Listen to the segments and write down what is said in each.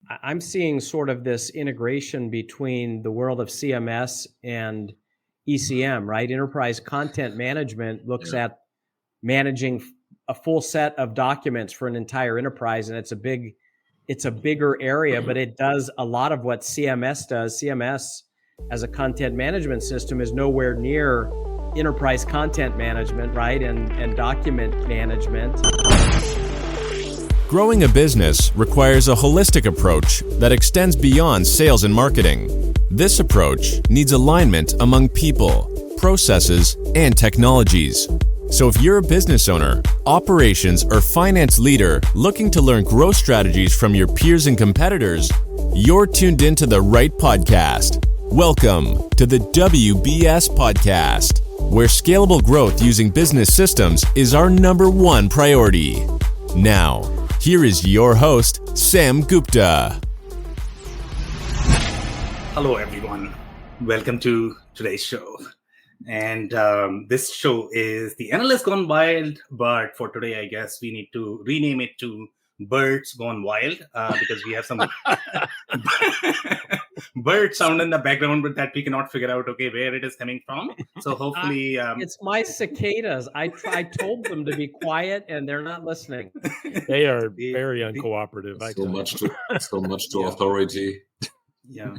I'm seeing sort of this integration between the world of CMS and ECM, right? Enterprise content management looks at managing a full set of documents for an entire enterprise, and it's a bigger area, but it does a lot of what CMS does. CMS as a content management system is nowhere near enterprise content management, right? And document management. Growing a business requires a holistic approach that extends beyond sales and marketing. This approach needs alignment among people, processes, and technologies. So if you're a business owner, operations, or finance leader looking to learn growth strategies from your peers and competitors, you're tuned into the right podcast. Welcome to the WBS Podcast, where scalable growth using business systems is our #1 priority. Now, here is your host, Sam Gupta. Hello, everyone. Welcome to today's show. And this show is The Analyst Gone Wild, but for today, I guess we need to rename it to Birds Gone Wild because we have some bird sound in the background, but that we cannot figure out, where it is coming from. So hopefully... it's my cicadas. I told them to be quiet, and they're not listening. They are very uncooperative. So much to authority. Yeah.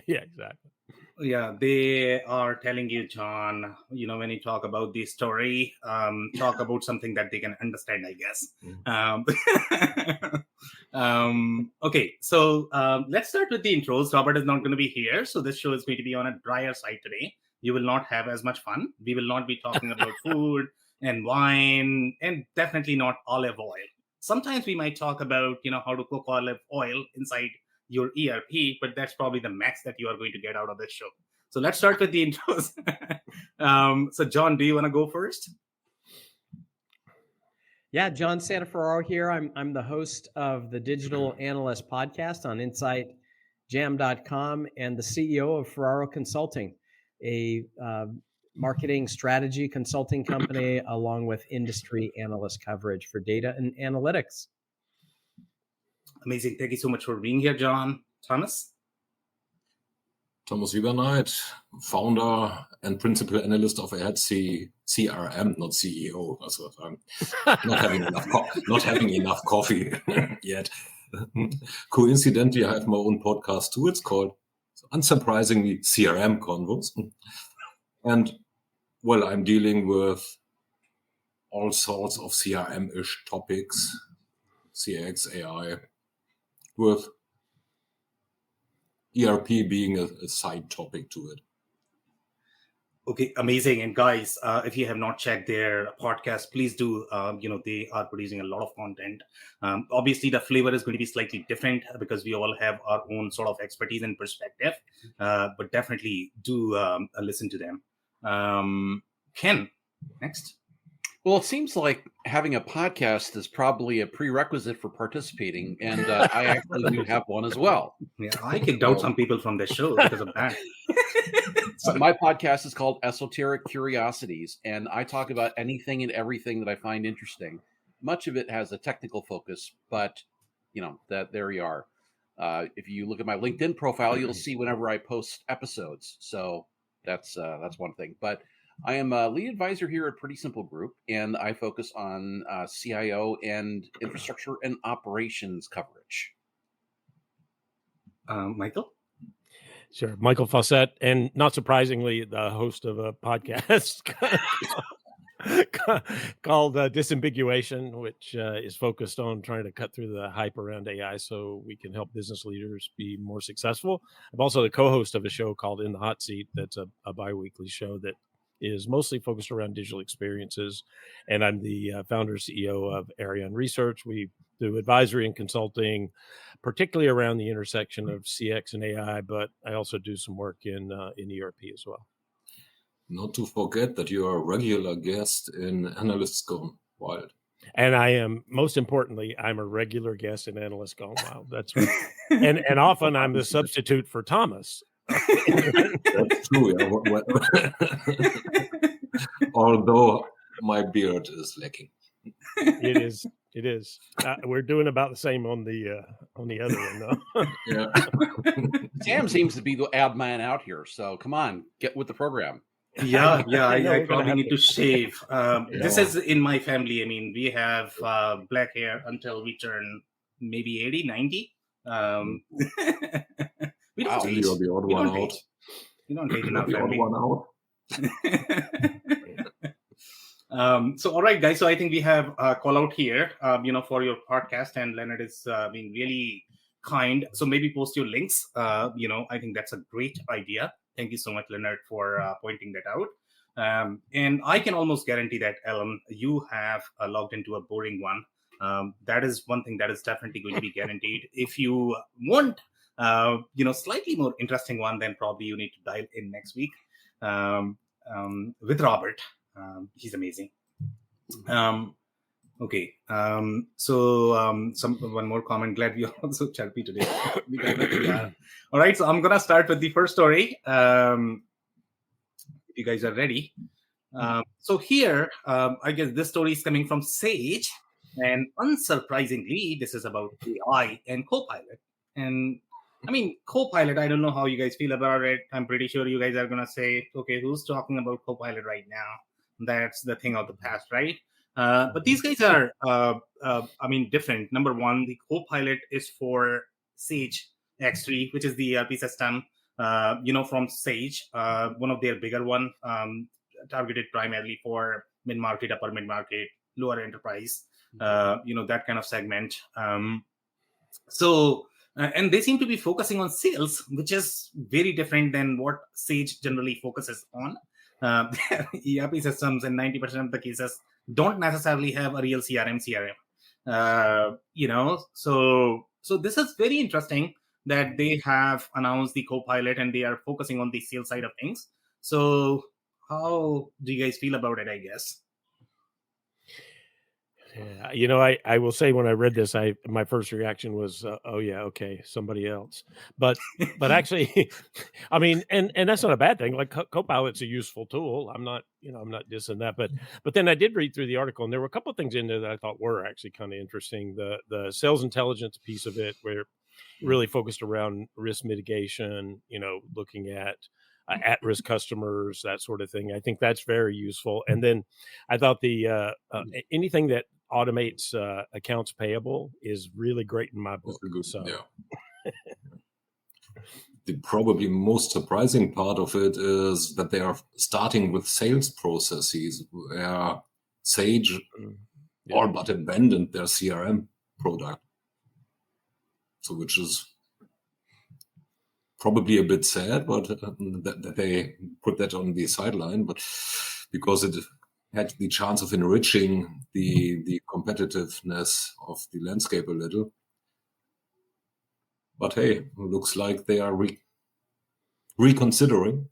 Yeah, exactly. Yeah, they are telling you, John, when you talk about the story, talk about something that they can understand, I guess. Okay, so let's start with the intros. Robert is not going to be here, so this show is going to be on a drier side today. You will not have as much fun. We will not be talking about food and wine, and definitely not olive oil. Sometimes we might talk about, how to cook olive oil inside your ERP, but that's probably the max that you are going to get out of this show. So let's start with the intros. So John, do you want to go first? Yeah, John Santaferraro here. I'm the host of the Digital Analyst Podcast on InsightJam.com and the CEO of Ferraro Consulting, a marketing strategy consulting company along with industry analyst coverage for data and analytics. Amazing. Thank you so much for being here, John. Thomas Wiebernight, founder and principal analyst of CRM, not CEO. I'm not having enough coffee yet. Coincidentally, I have my own podcast too. It's called, unsurprisingly, CRM Convos. And, well, I'm dealing with all sorts of CRM-ish topics, CX, AI, with ERP being a side topic to it. Okay, amazing. And guys, if you have not checked their podcast, please do. They are producing a lot of content. Obviously, the flavor is going to be slightly different because we all have our own sort of expertise and perspective. But definitely do listen to them. Ken, next. Well, it seems like having a podcast is probably a prerequisite for participating, and I actually do have one as well. Yeah, I kicked out some people from this show because of that. My podcast is called Esoteric Curiosities, and I talk about anything and everything that I find interesting. Much of it has a technical focus, but there you are. If you look at my LinkedIn profile, you'll see whenever I post episodes. So that's one thing, but. I am a lead advisor here at Pretty Simple Group, and I focus on CIO and infrastructure and operations coverage. Michael? Sure. Michael Fawcett, and not surprisingly, the host of a podcast called Disambiguation, which is focused on trying to cut through the hype around AI so we can help business leaders be more successful. I'm also the co-host of a show called In the Hot Seat. That's a bi-weekly show that is mostly focused around digital experiences. And I'm the founder and CEO of Arion Research. We do advisory and consulting, particularly around the intersection of CX and AI, but I also do some work in ERP as well. Not to forget that you are a regular guest in Analysts Gone Wild. And I am, most importantly, I'm a regular guest in Analysts Gone Wild. That's right. and often I'm the substitute for Thomas. That's true. Yeah. Although my beard is lacking. It is It is. We're doing about the same on the other one, though. Yeah. Sam seems to be the ad man out here, so come on, get with the program. Yeah, know I we're gonna probably have need to- to shave. This Yeah. is in my family. I mean, we have black hair until we turn maybe 80, 90. We don't Wow. age. You're the odd We one don't out. age. We don't age in You're our the odd family. one out. So all right, guys, so I think we have a call out here for your podcast, and Leonard is being really kind, so maybe post your links. I think that's a great idea. Thank you so much, Leonard, for pointing that out. And I can almost guarantee that, Ellen, you have logged into a boring one. That is one thing that is definitely going to be guaranteed. If you want slightly more interesting one, then probably you need to dial in next week with Robert. He's amazing. Okay. One more comment. Glad we are also chirpy today. Yeah. All right. So I'm gonna start with the first story. If you guys are ready. So here, I guess this story is coming from Sage, and unsurprisingly, this is about AI and Copilot. And I mean, Copilot, I don't know how you guys feel about it. I'm pretty sure you guys are gonna say, okay, who's talking about Copilot right now? That's the thing of the past, right? But these guys are, different. Number one, the Copilot is for Sage X3, which is the ERP system, from Sage, one of their bigger one, targeted primarily for mid-market, upper mid-market, lower enterprise, that kind of segment. And they seem to be focusing on sales, which is very different than what Sage generally focuses on. ERP systems in 90% of the cases don't necessarily have a real CRM. So this is very interesting that they have announced the Copilot and they are focusing on the sales side of things. So how do you guys feel about it, I guess? Yeah, I will say when I read this, my first reaction was, oh yeah, okay, somebody else. But actually, I mean, and that's not a bad thing. Like Copilot's a useful tool. I'm not dissing that. But then I did read through the article, and there were a couple of things in there that I thought were actually kind of interesting. The sales intelligence piece of it, where really focused around risk mitigation. Looking at at-risk customers, that sort of thing. I think that's very useful. And then I thought the anything that automates accounts payable is really great in my book. So. Yeah. The probably most surprising part of it is that they are starting with sales processes where Sage all but abandoned their CRM product. So which is probably a bit sad, but that they put that on the sideline, but because it had the chance of enriching the competitiveness of the landscape a little. But hey, looks like they are reconsidering,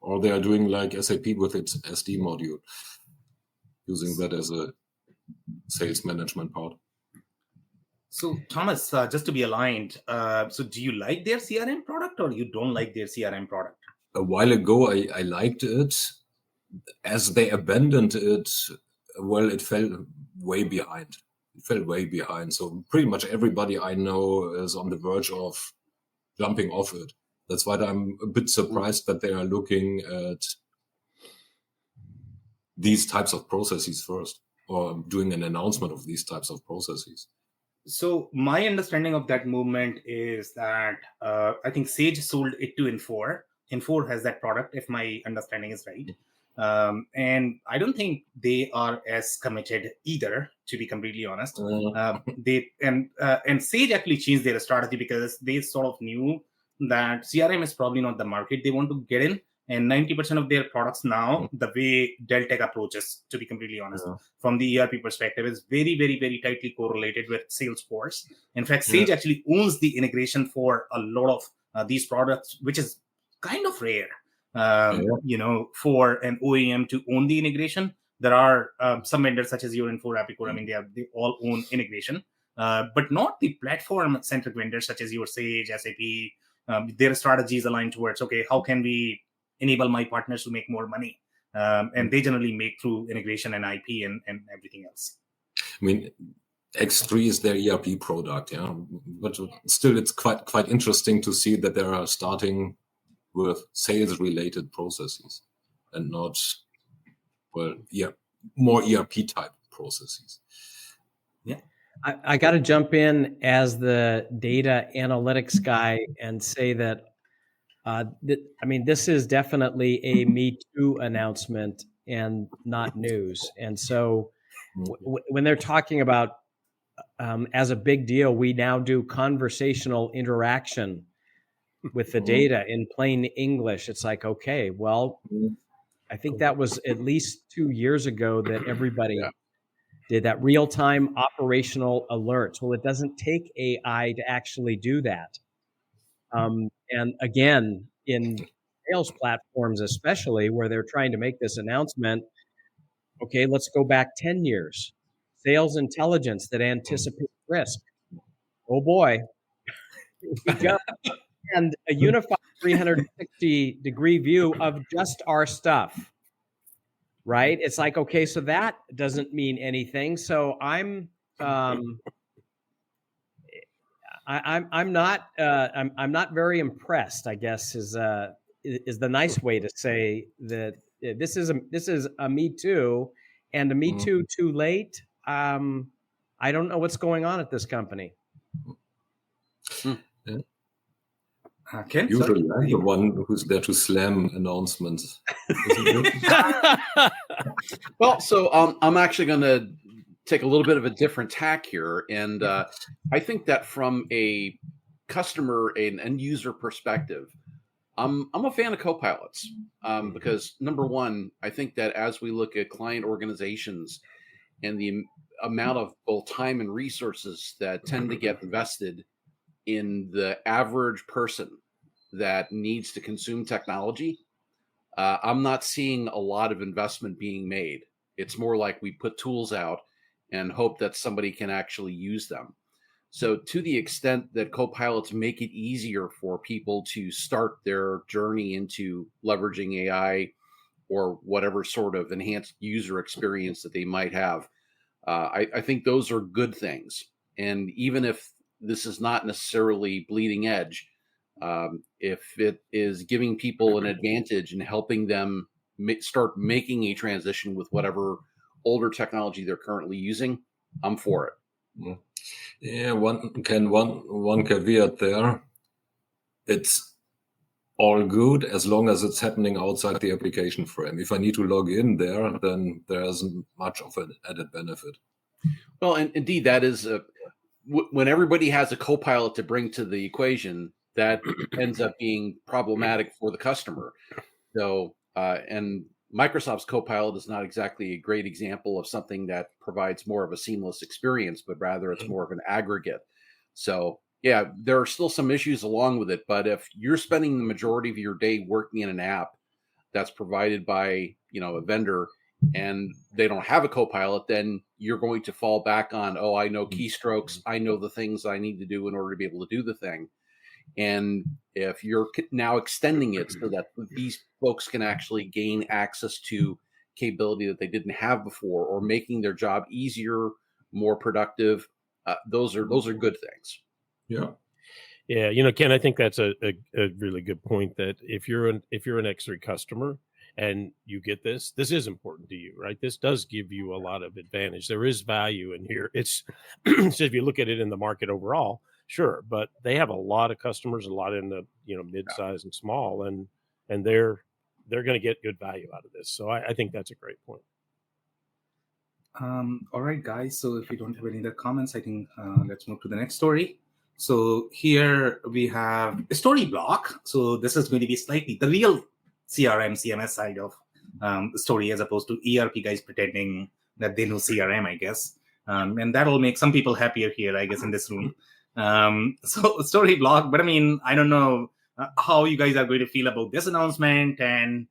or they are doing like SAP with its SD module, using that as a sales management part. So Thomas, just to be aligned, so do you like their CRM product or you don't like their CRM product? A while ago, I liked it. As they abandoned it, well, it fell way behind. So pretty much everybody I know is on the verge of jumping off it. That's why I'm a bit surprised that they are looking at these types of processes first, or doing an announcement of these types of processes. So my understanding of that movement is that I think Sage sold it to Uniphore. Uniphore has that product, if my understanding is right. And I don't think they are as committed either, to be completely honest. And Sage actually changed their strategy because they sort of knew that CRM is probably not the market they want to get in. And 90% of their products now, the way Deltek approaches, to be completely honest, from the ERP perspective, is very, very, very tightly correlated with Salesforce. In fact, Sage actually owns the integration for a lot of these products, which is kind of rare, for an OEM to own the integration. There are some vendors such as Uniphore, Appicore. I mean, they all own integration, but not the platform-centric vendors such as your Sage, SAP. Their strategy is aligned towards, okay, how can we enable my partners to make more money? and they generally make through integration and IP and everything else. I mean, X3 is their ERP product, yeah, but still, it's quite interesting to see that they are starting with sales-related processes and not, well, more ERP type processes. Yeah, I got to jump in as the data analytics guy and say that this is definitely a Me Too announcement and not news. And so when they're talking about as a big deal, we now do conversational interaction with the data in plain English. It's like, okay, well, I think that was at least 2 years ago that everybody did that real-time operational alerts. Well, it doesn't take AI to actually do that. And again, in sales platforms, especially where they're trying to make this announcement, okay, let's go back 10 years. Sales intelligence that anticipates risk. Oh boy, here we go. And a unified 360-degree view of just our stuff, right? It's like, okay, so that doesn't mean anything. So I'm not very impressed, I guess, is the nice way to say that this is a Me Too, and a Me Too too late. I don't know what's going on at this company. Ken, usually I'm the one who's there to slam announcements. Well, so I'm actually going to take a little bit of a different tack here, and I think that from a customer and end user perspective, I'm a fan of copilots because number one, I think that as we look at client organizations and the amount of both time and resources that tend to get invested in the average person that needs to consume technology, I'm not seeing a lot of investment being made. It's more like we put tools out and hope that somebody can actually use them. So to the extent that copilots make it easier for people to start their journey into leveraging AI or whatever sort of enhanced user experience that they might have, I think those are good things. And even if this is not necessarily bleeding edge, if it is giving people an advantage and helping them start making a transition with whatever older technology they're currently using, I'm for it. Yeah, one caveat there. It's all good as long as it's happening outside the application frame. If I need to log in there, then there isn't much of an added benefit. Well, and indeed, that is when everybody has a copilot to bring to the equation, that ends up being problematic for the customer. So, and Microsoft's Copilot is not exactly a great example of something that provides more of a seamless experience, but rather it's more of an aggregate. So, yeah, there are still some issues along with it. But if you're spending the majority of your day working in an app that's provided by, a vendor, and they don't have a Copilot, then you're going to fall back on, oh, I know keystrokes. I know the things I need to do in order to be able to do the thing. And if you're now extending it so that these folks can actually gain access to capability that they didn't have before, or making their job easier, more productive, those are good things. Yeah. Ken, I think that's a really good point. That if you're an X3 customer and you get this is important to you, right? This does give you a lot of advantage. There is value in here. It's so if you look at it in the market overall. Sure, but they have a lot of customers, a lot in the mid-size and small, and they're going to get good value out of this. So I think that's a great point. All right, guys. So if we don't have any other comments, I think let's move to the next story. So here we have a Storyblok. So this is going to be slightly the real CRM, CMS side of the story, as opposed to ERP guys pretending that they know CRM, I guess. And that will make some people happier here, I guess, in this room. So Storyblok, but I don't know how you guys are going to feel about this announcement, and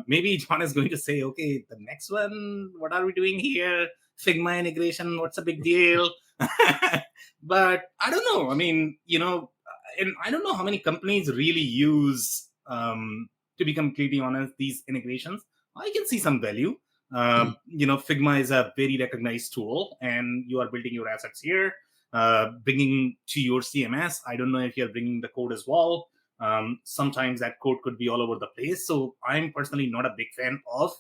maybe John is going to say, okay, the next one, what are we doing here? Figma integration, what's a big deal? But I don't know. And I don't know how many companies really use, to be completely honest, these integrations. I can see some value. Figma is a very recognized tool, and you are building your assets here, bringing to your CMS. I don't know if you're bringing the code as well. Sometimes that code could be all over the place. So I'm personally not a big fan of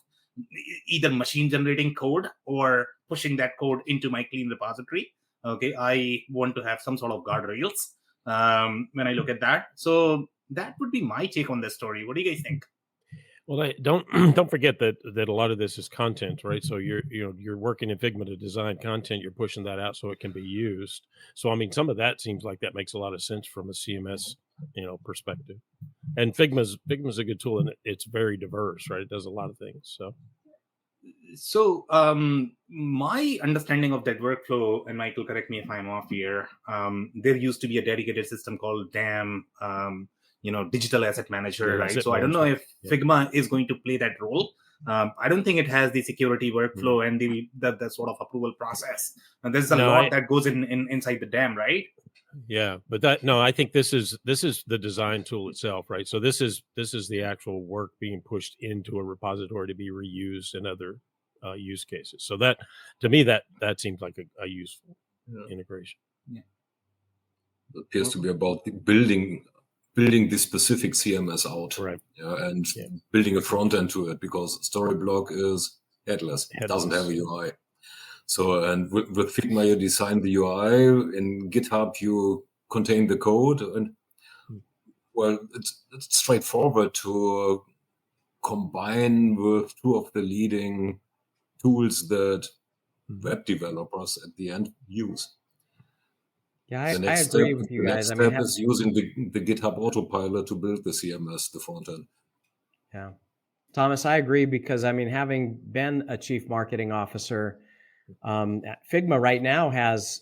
either machine generating code or pushing that code into my clean repository. Okay, I want to have some sort of guardrails when I look at that. So that would be my take on this story. What do you guys think? Well, don't forget that a lot of this is content, right? So you're working in Figma to design content. You're pushing that out so it can be used. So I mean, some of that seems like that makes a lot of sense from a CMS perspective. And Figma's a good tool, and it's very diverse, right? It does a lot of things. So my understanding of that workflow, and Michael, correct me if I'm off here, there used to be a dedicated system called DAM, digital asset manager, right? So I don't know if Figma is going to play that role. I don't think it has the security workflow and the sort of approval process. And there's a lot that goes inside the DAM, right? Yeah, but I think this is the design tool itself, right? So this is the actual work being pushed into a repository to be reused in other use cases. So that, to me, that seems like a useful integration. Yeah, it appears to be about building the specific CMS out, right? And building a front end to it, because Storyblok is headless. It doesn't have a UI. So, and with Figma, you design the UI. In GitHub, you contain the code, and well, it's straightforward to combine with two of the leading tools that web developers at the end use. Yeah, I agree with you guys. The next step is using the GitHub Autopilot to build the CMS, the front end. Yeah, Thomas, I agree, because having been a chief marketing officer, Figma right now has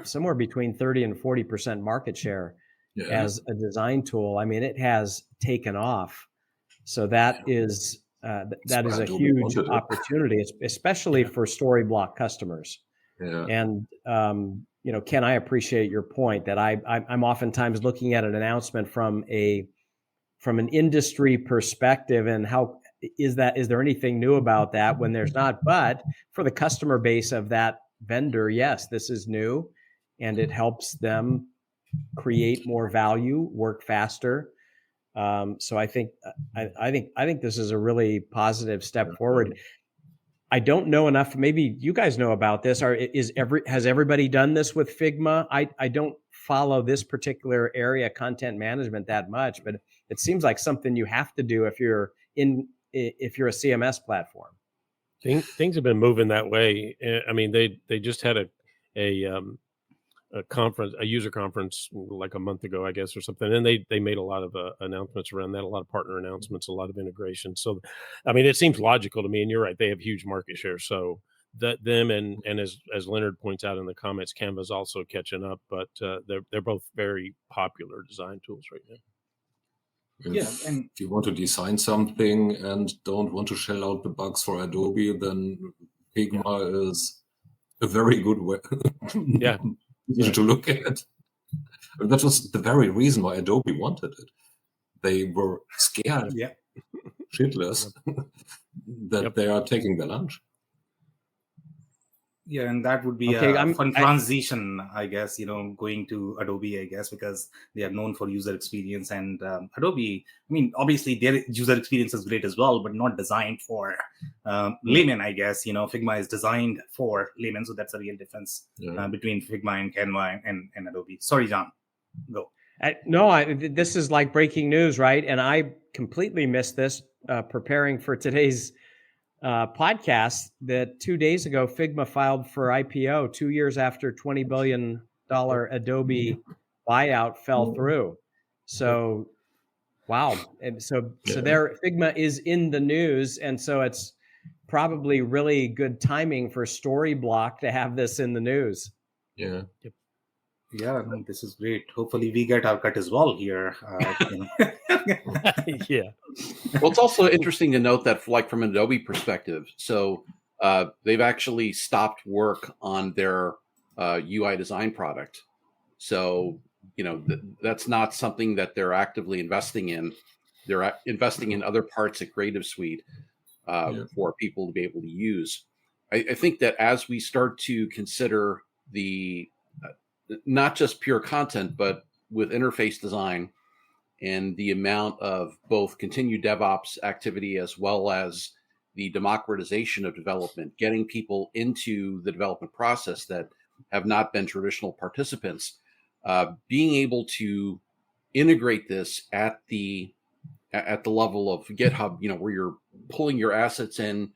somewhere between 30 and 40% market share as a design tool. It has taken off. So that is a huge opportunity, especially for Storyblok customers. Yeah. And Ken, I appreciate your point that I'm oftentimes looking at an announcement from an industry perspective, and how is there anything new about that when there's not? But for the customer base of that vendor, yes, this is new, and it helps them create more value, work faster. So I think this is a really positive step forward. I don't know enough. Maybe you guys know about this. Has everybody done this with Figma? I don't follow this particular area, content management, that much, but it seems like something you have to do if you're a CMS platform. Things have been moving that way. They just had a conference, a user conference, like a month ago, I guess, or something. And they made a lot of announcements around that, a lot of partner announcements, a lot of integration. So, it seems logical to me, and you're right, they have huge market share. So that them and as Leonard points out in the comments, Canva's also catching up, but they're both very popular design tools right now. And if you want to design something and don't want to shell out the bugs for Adobe, then Figma is a very good way. To look at. And that was the very reason why Adobe wanted it. They were scared, shitless, that they are taking the lunch. Yeah, and that would be a fun transition, I guess, going to Adobe, I guess, because they are known for user experience. And Adobe, obviously their user experience is great as well, but not designed for laymen, I guess. Figma is designed for laymen, so that's a real difference between Figma and Canva and Adobe. Sorry, John, go. This is like breaking news, right? And I completely missed this preparing for today's podcast, that 2 days ago Figma filed for IPO 2 years after $20 billion Adobe buyout fell through. So, wow. And so there, Figma is in the news, and so it's probably really good timing for Storyblok to have this in the news. Yeah. Yeah, this is great. Hopefully we get our cut as well here. Yeah. Well, it's also interesting to note that, like, from an Adobe perspective, so they've actually stopped work on their UI design product. So, that's not something that they're actively investing in. They're investing in other parts of Creative Suite. for people to be able to use. I think that as we start to consider the not just pure content, but with interface design and the amount of both continued DevOps activity as well as the democratization of development, getting people into the development process that have not been traditional participants, being able to integrate this at the level of GitHub, where you're pulling your assets in,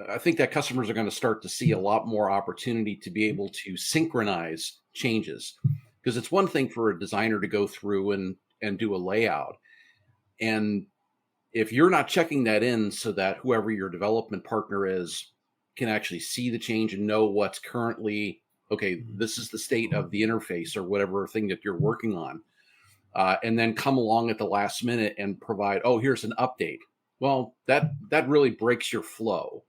I think that customers are going to start to see a lot more opportunity to be able to synchronize changes, because it's one thing for a designer to go through and do a layout. And if you're not checking that in so that whoever your development partner is can actually see the change and know what's currently, okay, this is the state of the interface or whatever thing that you're working on, and then come along at the last minute and provide, oh, here's an update. Well, that really breaks your flow.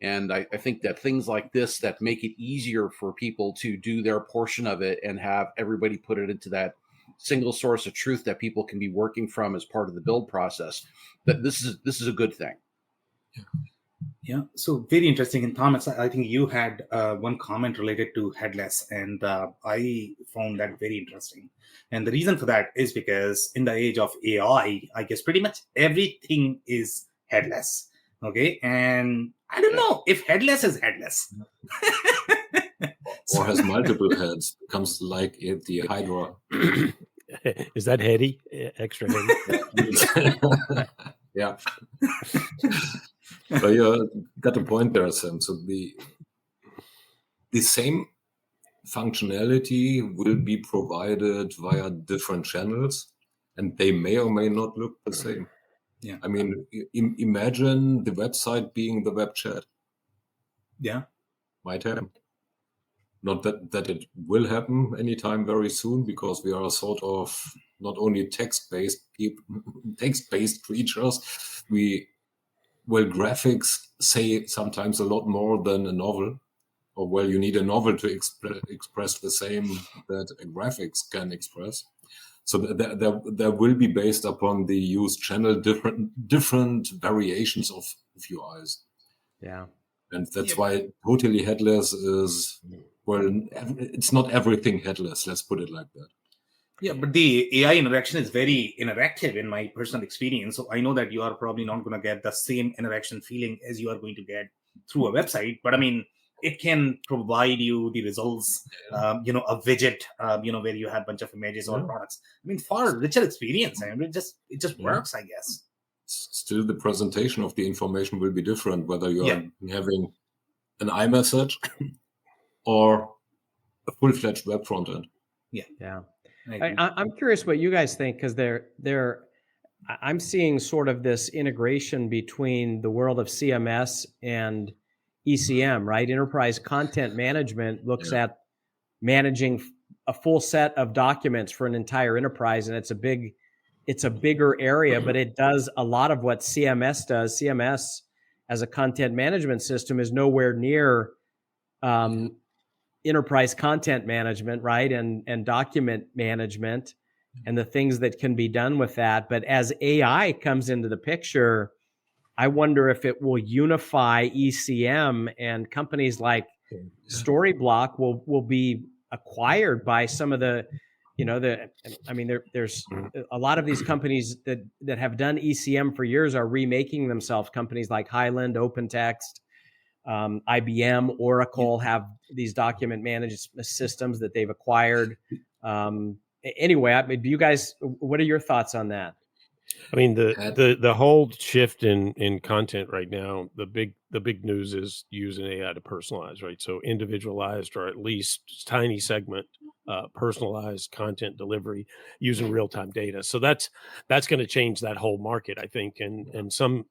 And I think that things like this that make it easier for people to do their portion of it and have everybody put it into that single source of truth that people can be working from as part of the build process, that this is a good thing. Yeah. So very interesting. And Thomas, I think you had one comment related to headless, and I found that very interesting. And the reason for that is because in the age of AI, I guess pretty much everything is headless. Okay. And I don't know if headless is headless. Or has multiple heads, becomes like the Hydra. Is that heady? Extra heady? Yeah. So you got a point there, Sam. So the same functionality will be provided via different channels, and they may or may not look the same. Yeah. I mean, imagine the website being the web chat. Yeah. Might happen. Not that it will happen anytime very soon, because we are sort of not only text-based creatures. Graphics say sometimes a lot more than a novel, or you need a novel to express the same that a graphics can express. So there will be, based upon the used channel, different variations of UIs. Yeah. And that's why totally headless is, it's not everything headless. Let's put it like that. Yeah, but the AI interaction is very interactive in my personal experience. So I know that you are probably not going to get the same interaction feeling as you are going to get through a website. But I mean, it can provide you the results, a widget, where you have a bunch of images or products. I mean, far richer experience. I mean, it just works, I guess. Still, the presentation of the information will be different, whether you are having an iMessage or a full-fledged web front end. Yeah. I'm curious what you guys think, because I'm seeing sort of this integration between the world of CMS and ECM, right? Enterprise content management looks at managing a full set of documents for an entire enterprise, and it's a bigger area, but it does a lot of what CMS does. CMS as a content management system is nowhere near enterprise content management, right? And document management and the things that can be done with that. But as AI comes into the picture, I wonder if it will unify ECM, and companies like Storyblok will be acquired by some of the, there's a lot of these companies that have done ECM for years are remaking themselves. Companies like Highland, OpenText, IBM, Oracle have these document management systems that they've acquired. Anyway, do you guys, what are your thoughts on that? I mean, the whole shift in content right now, the big news is using AI to personalize, right? So individualized, or at least tiny segment, personalized content delivery using real-time data. So that's going to change that whole market, I think. And some,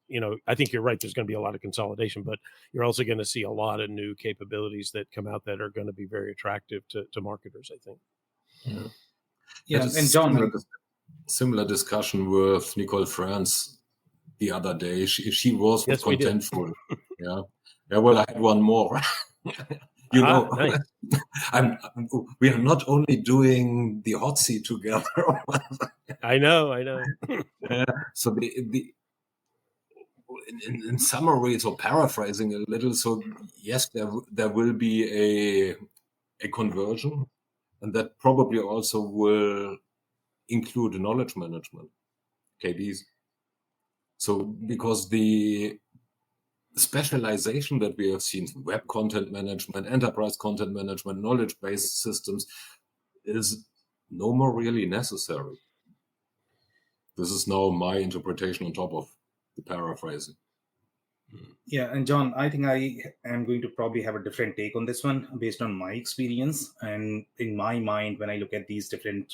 I think you're right, there's going to be a lot of consolidation, but you're also going to see a lot of new capabilities that come out that are going to be very attractive to marketers, I think. Yeah. And John, similar discussion with Nicole France the other day. She was with Contentful. Yeah. Well, I had one more. Nice. We are not only doing the hot seat together. I know. So in summary, so paraphrasing a little, so yes, there will be a conversion, and that probably also will include knowledge management, KBs. So because the specialization that we have seen, web content management, enterprise content management, knowledge-based systems, is no more really necessary. This is now my interpretation on top of the paraphrasing. Yeah, and John, I think I am going to probably have a different take on this one based on my experience. And in my mind, when I look at these different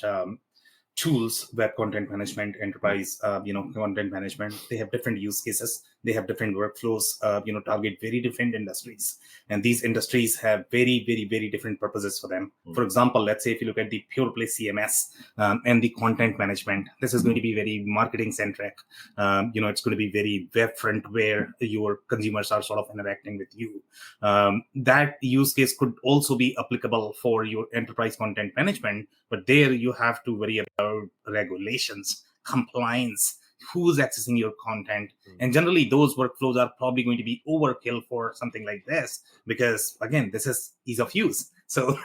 tools, web content management, enterprise, content management, they have different use cases. They have different workflows, target very different industries. And these industries have very, very, very different purposes for them. For example, let's say if you look at the pure play CMS and the content management, this is going to be very marketing centric. It's going to be very web front where your consumers are sort of interacting with you. That use case could also be applicable for your enterprise content management, but there you have to worry about regulations, compliance, who's accessing your content. And generally those workflows are probably going to be overkill for something like this, because again, this is ease of use. So,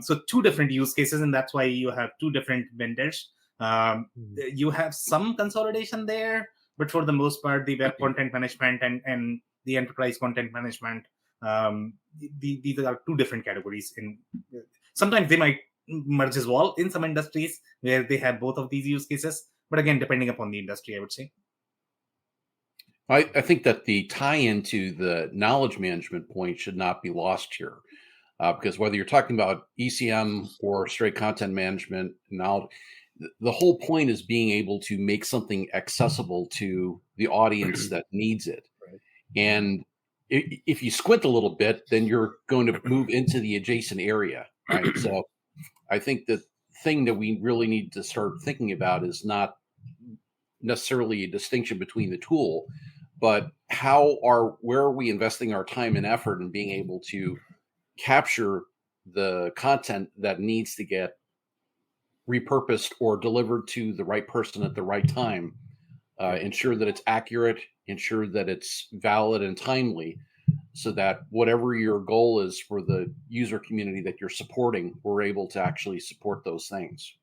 so two different use cases, and that's why you have two different vendors. You have some consolidation there, but for the most part, the web content management and the enterprise content management, these are two different categories. Sometimes they might merge as well in some industries where they have both of these use cases. But again, depending upon the industry, I would say. I think that the tie-in to the knowledge management point should not be lost here. Because whether you're talking about ECM or straight content management, now the whole point is being able to make something accessible to the audience that needs it. Right. And if you squint a little bit, then you're going to move into the adjacent area, right? So I think the thing that we really need to start thinking about is not necessarily a distinction between the tool, but where are we investing our time and effort in being able to capture the content that needs to get repurposed or delivered to the right person at the right time, ensure that it's accurate, ensure that it's valid and timely, so that whatever your goal is for the user community that you're supporting, we're able to actually support those things.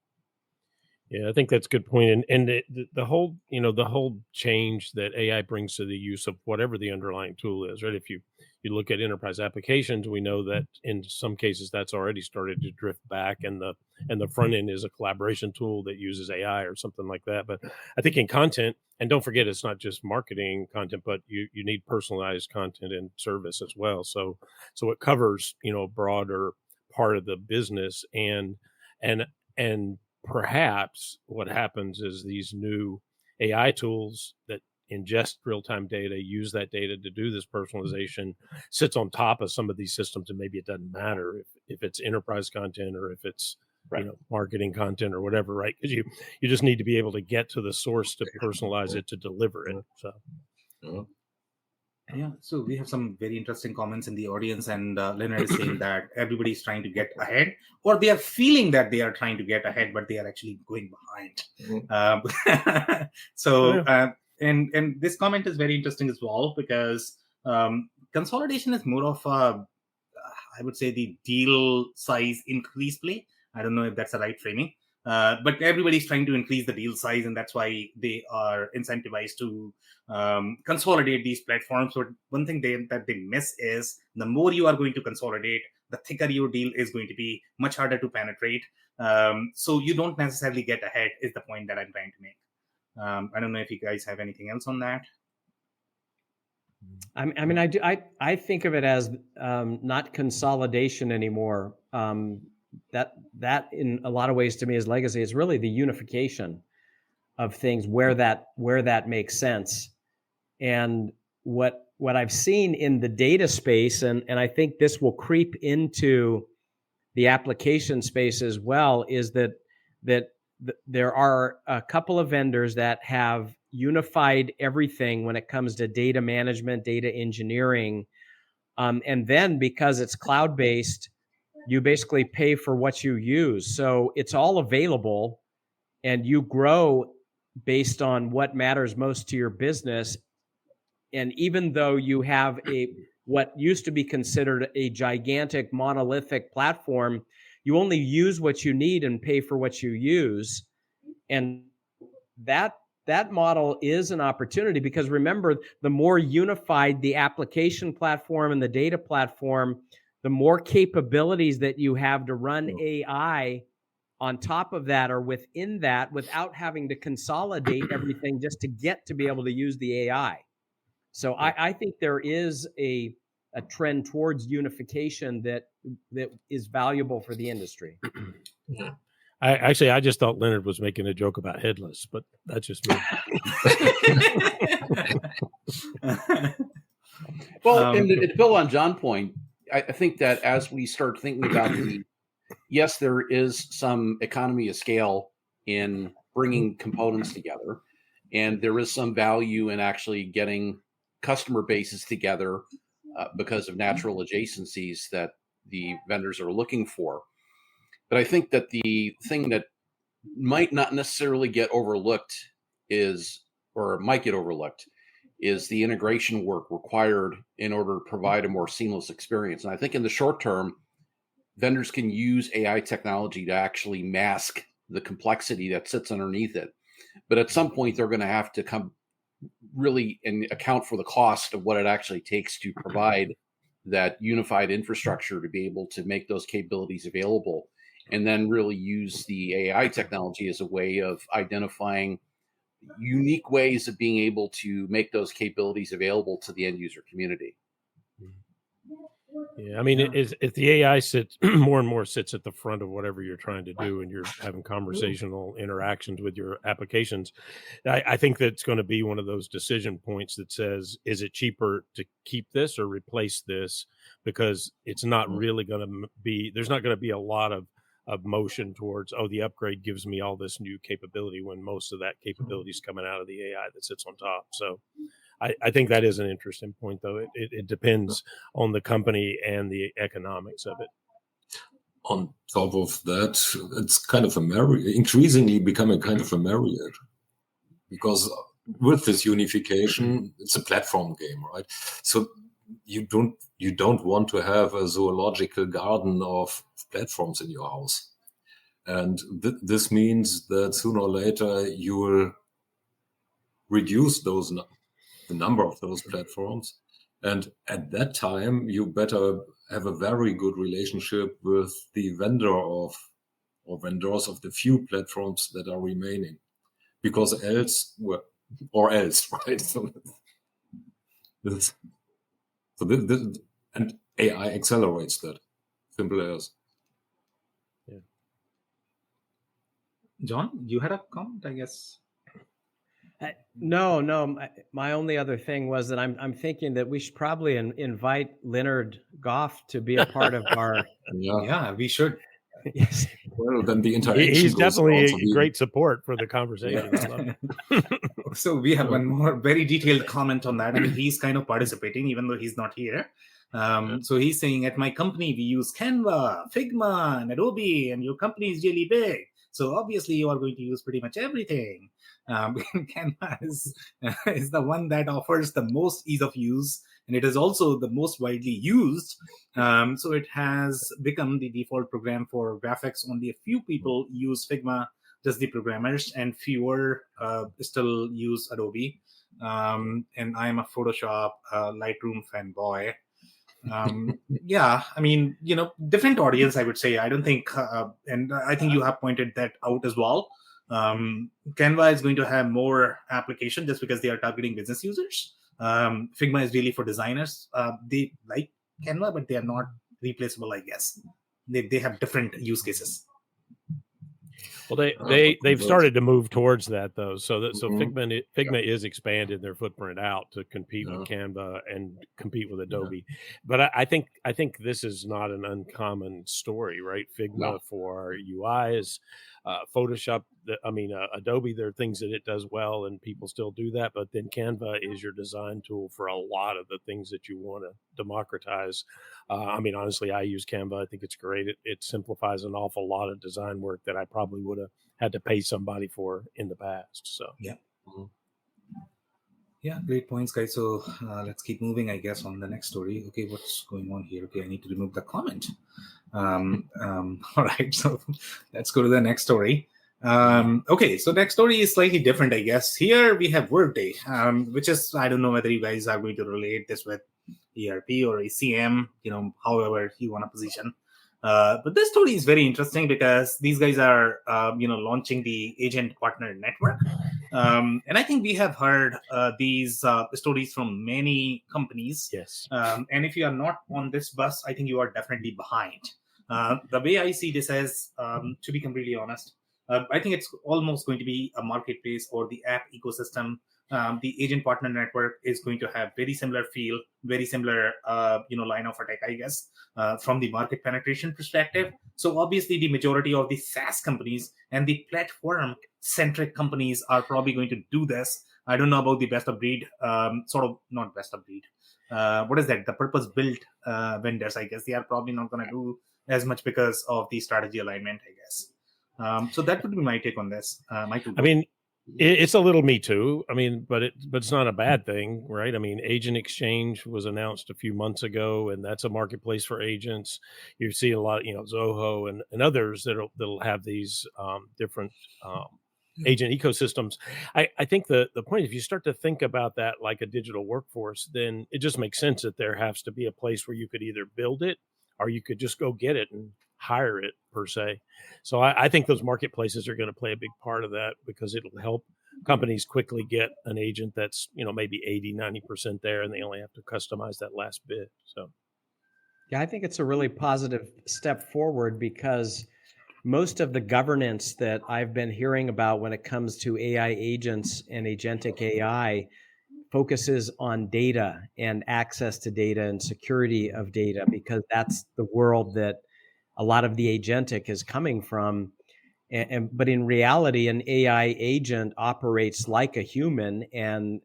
Yeah, I think that's a good point. And the whole, the whole change that AI brings to the use of whatever the underlying tool is, right? If you look at enterprise applications, we know that in some cases that's already started to drift back, and the front end is a collaboration tool that uses AI or something like that. But I think in content, and don't forget, it's not just marketing content, but you need personalized content and service as well. So it covers, a broader part of the business, and perhaps what happens is these new AI tools that ingest real-time data, use that data to do this personalization, sits on top of some of these systems, and maybe it doesn't matter if it's enterprise content or if it's marketing content or whatever, right? Because you just need to be able to get to the source to personalize it, to deliver it. So yeah, so we have some very interesting comments in the audience, and Leonard is saying that everybody's trying to get ahead, or they are feeling that they are trying to get ahead, but they are actually going behind. And this comment is very interesting as well, because consolidation is more of I would say the deal size increase play. I don't know if that's the right framing. But everybody's trying to increase the deal size, and that's why they are incentivized to consolidate these platforms. But one thing that they miss is the more you are going to consolidate, the thicker your deal is going to be, much harder to penetrate. So you don't necessarily get ahead, is the point that I'm trying to make. I don't know if you guys have anything else on that. I mean, I think of it as not consolidation anymore. That in a lot of ways to me is legacy. It's really the unification of things where that makes sense. And what I've seen in the data space, and I think this will creep into the application space as well, is that there are a couple of vendors that have unified everything when it comes to data management, data engineering. And then because it's cloud-based, you basically pay for what you use. So it's all available, and you grow based on what matters most to your business. even though you have what used to be considered a gigantic monolithic platform, you only use what you need and pay for what you use. And that model is an opportunity, because remember, the more unified the application platform and the data platform, the more capabilities that you have to run AI on top of that or within that, without having to consolidate everything just to get to be able to use the AI. So I think there is a trend towards unification that is valuable for the industry. Yeah. I just thought Leonard was making a joke about headless, but that's just me. Well, and to build on John's point, I think that as we start thinking about yes, there is some economy of scale in bringing components together, and there is some value in actually getting customer bases together because of natural adjacencies that the vendors are looking for. But I think that the thing that might not necessarily get overlooked is the integration work required in order to provide a more seamless experience. And I think in the short term, vendors can use AI technology to actually mask the complexity that sits underneath it. But at some point, they're going to have to come really and account for the cost of what it actually takes to provide that unified infrastructure to be able to make those capabilities available, and then really use the AI technology as a way of identifying unique ways of being able to make those capabilities available to the end user community. Yeah, I mean, if the AI sits more and more sits at the front of whatever you're trying to do, and you're having conversational interactions with your applications, I think that's going to be one of those decision points that says, is it cheaper to keep this or replace this? Because it's not really going to be, there's not going to be a lot of motion towards, oh, the upgrade gives me all this new capability, when most of that capability is coming out of the AI that sits on top. So I think that is an interesting point, though. It depends on the company and the economics of it. On top of that, it's kind of increasingly becoming kind of a myriad, because with this unification, it's a platform game, right? So you don't want to have a zoological garden of platforms in your house, and this means that sooner or later you will reduce the number of those platforms, and at that time you better have a very good relationship with the vendors of the few platforms that are remaining, because else, right? So and AI accelerates that. Simple as. Yeah. John, you had a comment, I guess. No. My only other thing was that I'm thinking that we should probably invite Leonard Goff to be a part of our. Yeah, we should. Yes. Well, then the interaction. He's goes definitely on, great support for the conversation. Yeah. So we have one more very detailed comment on that. I mean, he's kind of participating, even though he's not here. So he's saying, at my company, we use Canva, Figma, and Adobe, and your company is really big. So obviously you are going to use pretty much everything. Canva is the one that offers the most ease of use, and it is also the most widely used. So it has become the default program for graphics. Only a few people use Figma, just the programmers, and fewer still use Adobe. And I'm a Photoshop, Lightroom fanboy. Yeah, I mean, different audience, I would say. I don't think, and I think you have pointed that out as well. Canva is going to have more application just because they are targeting business users. Figma is really for designers. They like Canva, but they are not replaceable, I guess. They have different use cases. Well, they've started to move towards that, though. So Figma is expanding their footprint out to compete with Canva and compete with Adobe. But I think this is not an uncommon story, right? Figma for UIs, Photoshop. Adobe. There are things that it does well, and people still do that. But then Canva is your design tool for a lot of the things that you want to democratize. Honestly, I use Canva. I think it's great. It simplifies an awful lot of design work that I probably would have had to pay somebody for in the past. So yeah. Yeah, great points, guys. So let's keep moving, I guess, on the next story. Okay, what's going on here? Okay, I need to remove the comment. All right, so let's go to the next story. Okay, so next story is slightly different, I guess. Here we have Workday, which is, I don't know whether you guys are going to relate this with ERP or ACM, however you want to position. But this story is very interesting because these guys are, launching the agent partner network. And I think we have heard these stories from many companies. Yes. And if you are not on this bus, I think you are definitely behind. The way I see this as, to be completely honest, I think it's almost going to be a marketplace or the app ecosystem. The agent partner network is going to have very similar feel, very similar, line of attack, I guess, from the market penetration perspective. So obviously, the majority of the SaaS companies and the platform-centric companies are probably going to do this. I don't know about the best of breed, not best of breed. What is that? The purpose-built vendors, I guess, they are probably not going to do as much because of the strategy alignment, I guess. So that would be my take on this. Michael. I mean, it's a little me too. I mean, but it's not a bad thing, right? I mean, Agent Exchange was announced a few months ago, and that's a marketplace for agents. You see a lot, Zoho and others that'll have these different agent ecosystems. I think the point, if you start to think about that like a digital workforce, then it just makes sense that there has to be a place where you could either build it or you could just go get it and hire it per se. So I think those marketplaces are going to play a big part of that because it'll help companies quickly get an agent that's, maybe 80-90% there, and they only have to customize that last bit. So yeah, I think it's a really positive step forward because most of the governance that I've been hearing about when it comes to AI agents and agentic AI focuses on data and access to data and security of data, because that's the world that a lot of the agentic is coming from. But in reality, an AI agent operates like a human, and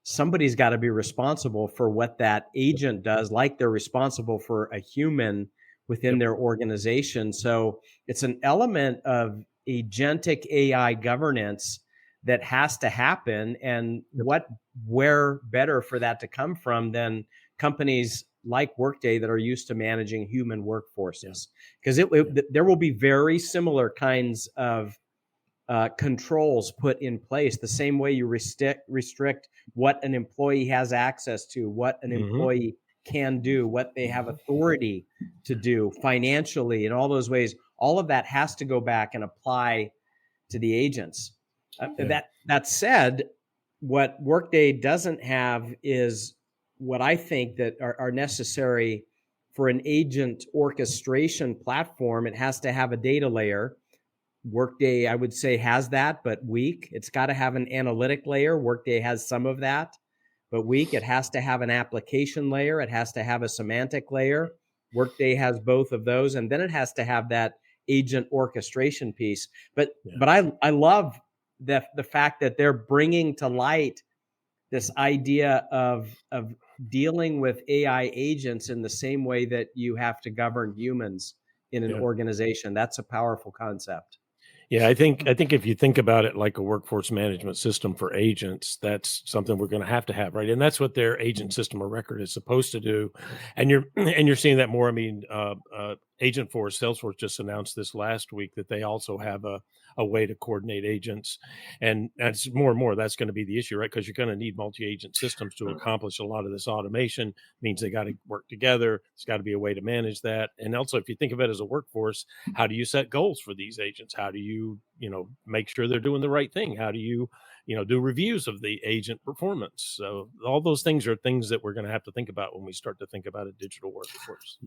somebody's got to be responsible for what that agent does, like they're responsible for a human within their organization. So it's an element of agentic AI governance that has to happen. And where better for that to come from than companies like Workday that are used to managing human workforces? Because there will be very similar kinds of controls put in place, the same way you restrict what an employee has access to, what an employee can do, what they have authority to do financially, in all those ways. All of that has to go back and apply to the agents. That said, what Workday doesn't have is what I think that are necessary for an agent orchestration platform. It has to have a data layer. Workday, I would say, has that, but weak. It's got to have an analytic layer. Workday has some of that, but weak. It has to have an application layer. It has to have a semantic layer. Workday has both of those, and then it has to have that agent orchestration piece. But I love the fact that they're bringing to light this idea of dealing with AI agents in the same way that you have to govern humans in an organization. That's a powerful concept. Yeah, I think if you think about it like a workforce management system for agents, that's something we're going to have, right? And that's what their agent system of record is supposed to do. And you're seeing that more. I mean, Agentforce, Salesforce just announced this last week that they also have a way to coordinate agents, and that's more and more that's going to be the issue, right? Because you're going to need multi-agent systems to accomplish a lot of this automation. It means they got to work together. There's got to be a way to manage that. And also, if you think of it as a workforce, how do you set goals for these agents? How do you make sure they're doing the right thing? How do you do reviews of the agent performance? So all those things are things that we're going to have to think about when we start to think about a digital workforce.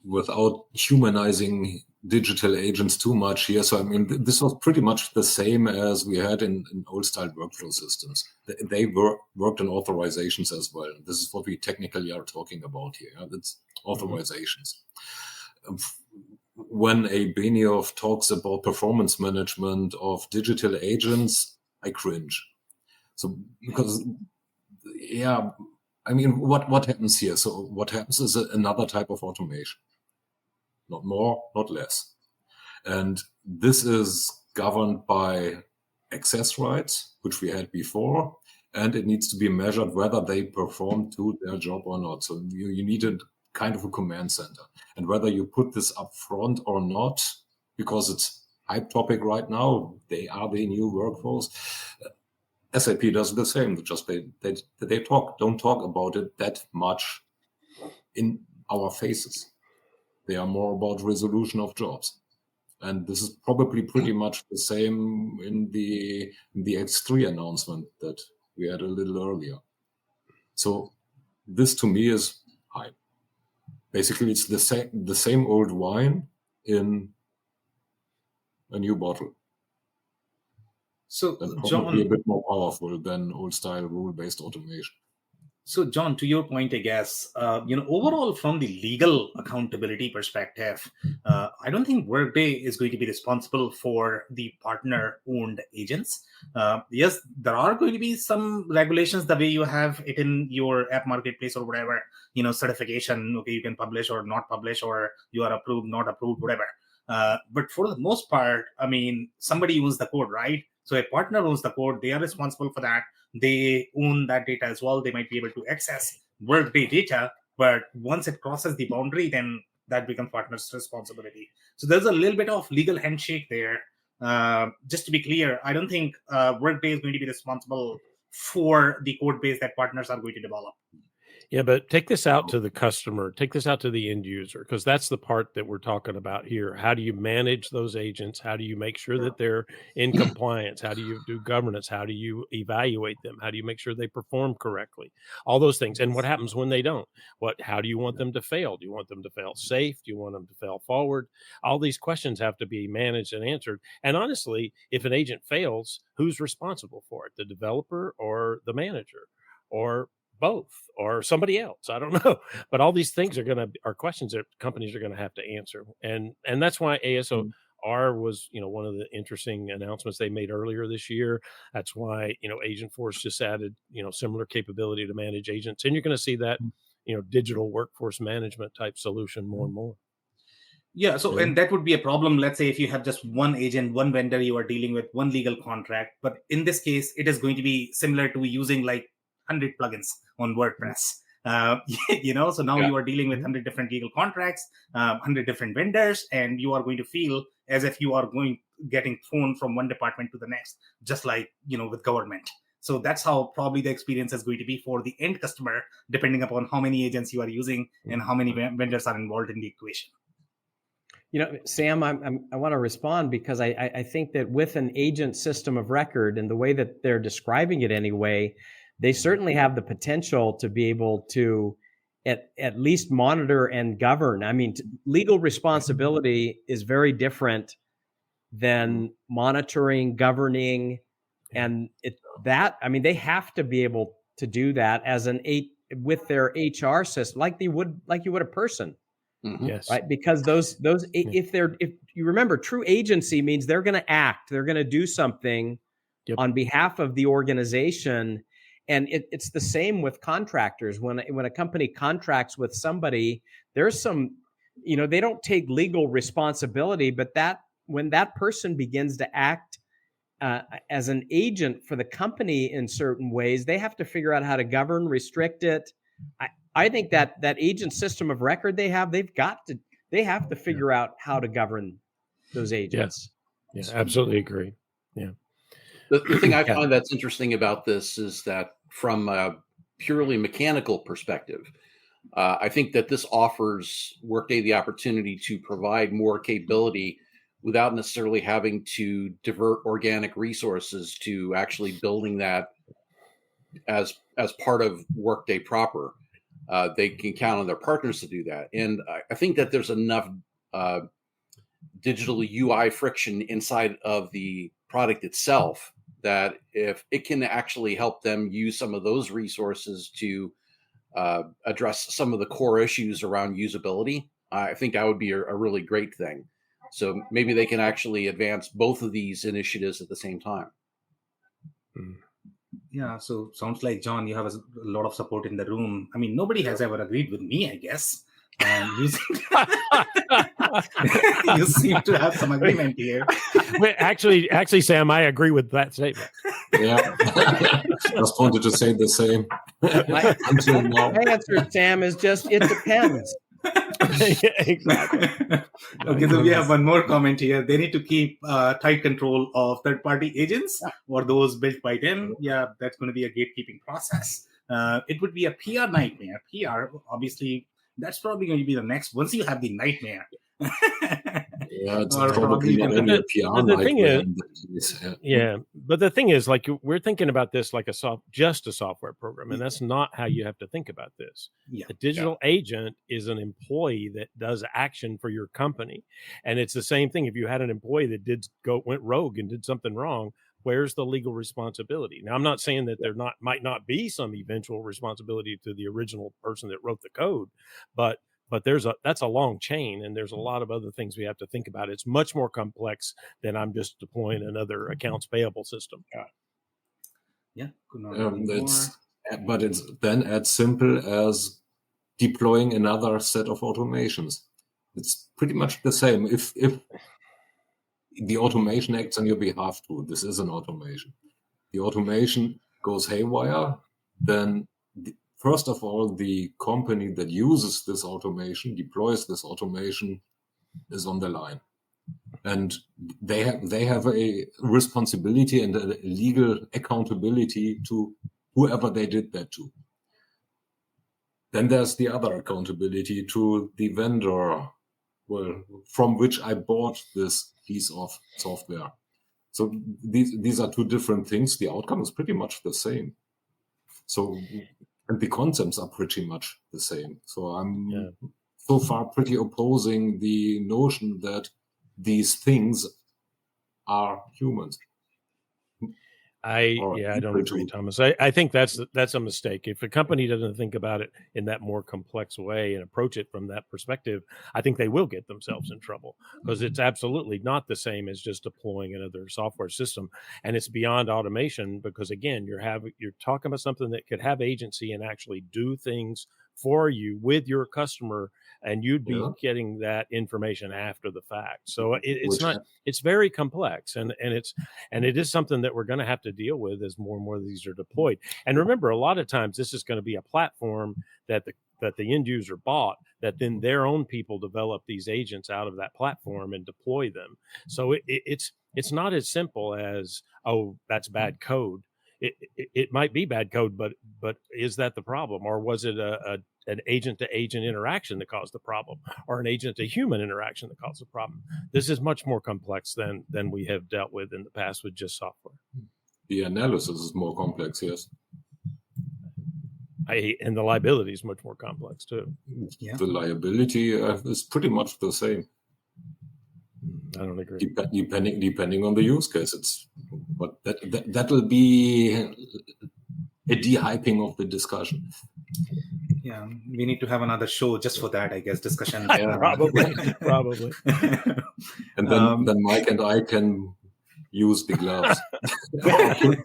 Without humanizing digital agents too much here. So, I mean, this was pretty much the same as we had in old style workflow systems. They worked on authorizations as well. This is what we technically are talking about here. It's authorizations. When a Benioff talks about performance management of digital agents, I cringe. So, because, I mean, what happens here? So what happens is another type of automation. Not more, not less. And this is governed by access rights, which we had before, and it needs to be measured whether they perform to their job or not. So you need a kind of a command center, and whether you put this up front or not, because it's hype topic right now, they are the new workforce. SAP does the same. Just they don't talk about it that much in our faces. They are more about resolution of jobs. And this is probably pretty much the same in the X3 announcement that we had a little earlier. So this to me is hype. Basically, it's the same old wine in a new bottle. So, and probably John, a bit more powerful than old-style rule-based automation. So, John, to your point, I guess, overall from the legal accountability perspective, I don't think Workday is going to be responsible for the partner-owned agents. Yes, there are going to be some regulations the way you have it in your app marketplace or whatever, certification, okay, you can publish or not publish, or you are approved, not approved, whatever. But for the most part, I mean, somebody owns the code, right? So a partner owns the code. They are responsible for that. They own that data as well. They might be able to access Workday data, but once it crosses the boundary, then that becomes partner's responsibility. So there's a little bit of legal handshake there. Just to be clear, I don't think Workday is going to be responsible for the code base that partners are going to develop. Yeah, but take this out to the customer, take this out to the end user, because that's the part that we're talking about here. How do you manage those agents? How do you make sure that they're in compliance? How do you do governance? How do you evaluate them? How do you make sure they perform correctly? All those things. And what happens when they don't? How do you want them to fail? Do you want them to fail safe? Do you want them to fail forward? All these questions have to be managed and answered. And honestly, if an agent fails, who's responsible for it? The developer or the manager or both or somebody else? I don't know. But all these things are questions that companies are going to have to answer. And that's why ASOR was, one of the interesting announcements they made earlier this year. That's why, Agentforce just added, similar capability to manage agents. And you're going to see that, digital workforce management type solution more and more. Yeah. So, and that would be a problem. Let's say if you have just one agent, one vendor, you are dealing with one legal contract. But in this case, it is going to be similar to using like 100 plugins on WordPress. So now you are dealing with 100 different legal contracts, 100 different vendors, and you are going to feel as if you are getting thrown from one department to the next, just like, with government. So that's how probably the experience is going to be for the end customer, depending upon how many agents you are using and how many vendors are involved in the equation. Sam, I want to respond because I think that with an agent system of record and the way that they're describing it anyway, they certainly have the potential to be able to at least monitor and govern. I mean, legal responsibility is very different than monitoring, governing, and they have to be able to do that as with their HR system, like you would a person. Mm-hmm. Yes. Right. Because those if you remember, true agency means they're going to act, they're going to do something on behalf of the organization. And it's the same with contractors. When a company contracts with somebody, there's some, they don't take legal responsibility, but when that person begins to act as an agent for the company in certain ways, they have to figure out how to govern, restrict it. I think that agent system of record they have to figure out how to govern those agents. Yeah, absolutely agree. Yeah. The thing I find that's interesting about this is that from a purely mechanical perspective, I think that this offers Workday the opportunity to provide more capability without necessarily having to divert organic resources to actually building that as part of Workday proper. They can count on their partners to do that. And I think that there's enough digital UI friction inside of the product itself that if it can actually help them use some of those resources to address some of the core issues around usability, I think that would be a really great thing. So maybe they can actually advance both of these initiatives at the same time. Yeah, so sounds like, John, you have a lot of support in the room. I mean, nobody has ever agreed with me, I guess. Using You seem to have some agreement here. Wait, actually, Sam, I agree with that statement. Yeah, just wanted to say the same. Until now, My answer, Sam, is just it depends. Yeah, exactly. Okay, so we have one more comment here. They need to keep tight control of third-party agents or those built by them. Yeah, that's going to be a gatekeeping process. It would be a PR nightmare. PR, obviously, that's probably going to be the next. Once you have the nightmare. yeah, it's Or probably not only a PR the thing nightmare. Yeah, but the thing is, like, we're thinking about this like just a software program, and that's not how you have to think about this. Yeah. A digital agent is an employee that does action for your company, and it's the same thing. If you had an employee that went rogue and did something wrong, where's the legal responsibility? Now, I'm not saying that there might not be some eventual responsibility to the original person that wrote the code, but that's a long chain, and there's a lot of other things we have to think about. It's much more complex than I'm just deploying another accounts payable system. Yeah. But it's then as simple as deploying another set of automations. It's pretty much the same. If the automation acts on your behalf too, this is an automation. The automation goes haywire, then first of all, the company that uses this automation, deploys this automation, is on the line. And they have a responsibility and a legal accountability to whoever they did that to. Then there's the other accountability to the vendor, from which I bought this piece of software. So these are two different things. The outcome is pretty much the same. So, and the concepts are pretty much the same. So I'm so far pretty opposing the notion that these things are humans. I don't agree, Thomas. I think that's a mistake. If a company doesn't think about it in that more complex way and approach it from that perspective, I think they will get themselves in trouble, because it's absolutely not the same as just deploying another software system, and it's beyond automation, because again, you're talking about something that could have agency and actually do things for you with your customer, and you'd be getting that information after the fact. So it's very complex, and it is something that we're going to have to deal with as more and more of these are deployed. And remember, a lot of times this is going to be a platform that the end user bought, that then their own people develop these agents out of that platform and deploy them. So it's not as simple as, oh, that's bad code. It might be bad code, but is that the problem? Or was it an agent-to-agent interaction that caused the problem, or an agent-to-human interaction that caused the problem? This is much more complex than we have dealt with in the past with just software. The analysis is more complex, yes. And the liability is much more complex too. Yeah. The liability is pretty much the same. I don't agree. Depending on the use case, but that will be a de-hyping of the discussion. Yeah, we need to have another show just for that, I guess, discussion. Probably. And then Mike and I can use the gloves.